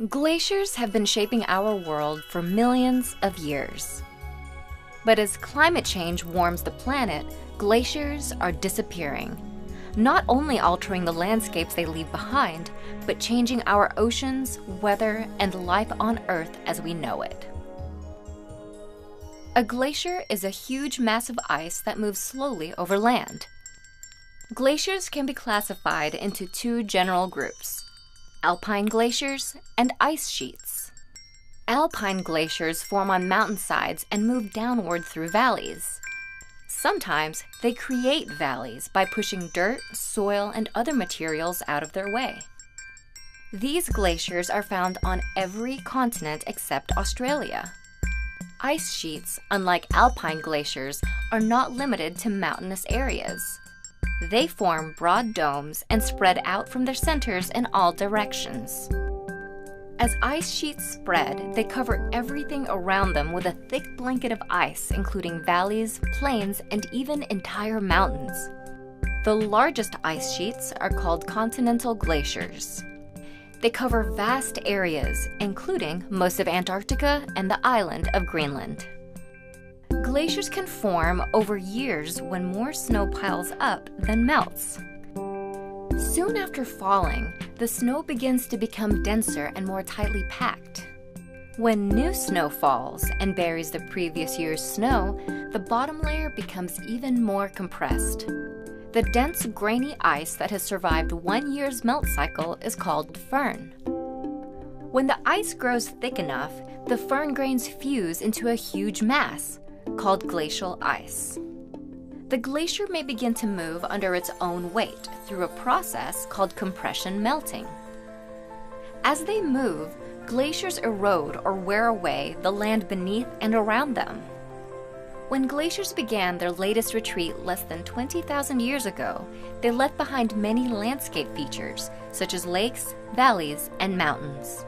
Glaciers have been shaping our world for millions of years. But as climate change warms the planet, glaciers are disappearing, not only altering the landscapes they leave behind, but changing our oceans, weather, and life on Earth as we know it. A glacier is a huge mass of ice that moves slowly over land. Glaciers can be classified into two general groups: alpine glaciers and ice sheets. Alpine glaciers form on mountainsides and move downward through valleys. Sometimes they create valleys by pushing dirt, soil, and other materials out of their way. These glaciers are found on every continent except Australia. Ice sheets, unlike alpine glaciers, are not limited to mountainous areas. They form broad domes and spread out from their centers in all directions. As ice sheets spread, they cover everything around them with a thick blanket of ice, including valleys, plains, and even entire mountains. The largest ice sheets are called continental glaciers. They cover vast areas, including most of Antarctica and the island of Greenland. Glaciers can form over years when more snow piles up than melts. Soon after falling, the snow begins to become denser and more tightly packed. When new snow falls and buries the previous year's snow, the bottom layer becomes even more compressed. The dense, grainy ice that has survived 1 year's melt cycle is called firn. When the ice grows thick enough, the firn grains fuse into a huge mass, called glacial ice. The glacier may begin to move under its own weight through a process called compression melting. As they move, glaciers erode or wear away the land beneath and around them. When glaciers began their latest retreat less than 20,000 years ago, they left behind many landscape features, such as lakes, valleys, and mountains.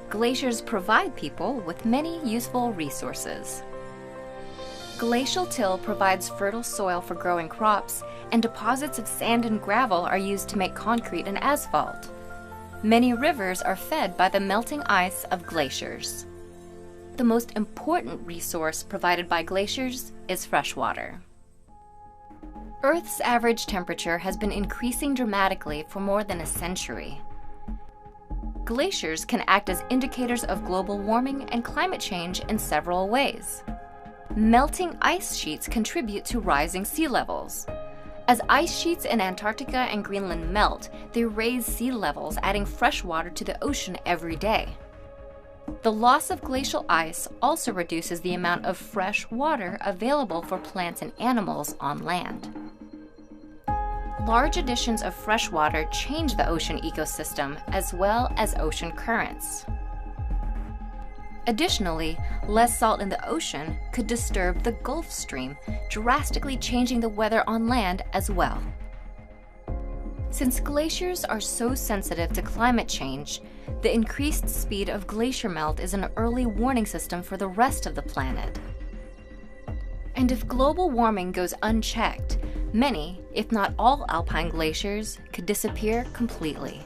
Glaciers provide people with many useful resources. Glacial till provides fertile soil for growing crops, and deposits of sand and gravel are used to make concrete and asphalt. Many rivers are fed by the melting ice of glaciers. The most important resource provided by glaciers is fresh water. Earth's average temperature has been increasing dramatically for more than a century. Glaciers can act as indicators of global warming and climate change in several ways. Melting ice sheets contribute to rising sea levels. As ice sheets in Antarctica and Greenland melt, they raise sea levels, adding fresh water to the ocean every day. The loss of glacial ice also reduces the amount of fresh water available for plants and animals on land. Large additions of fresh water change the ocean ecosystem as well as ocean currents. Additionally, less salt in the ocean could disturb the Gulf Stream, drastically changing the weather on land as well. Since glaciers are so sensitive to climate change, the increased speed of glacier melt is an early warning system for the rest of the planet. And if global warming goes unchecked, many, if not all alpine glaciers could disappear completely.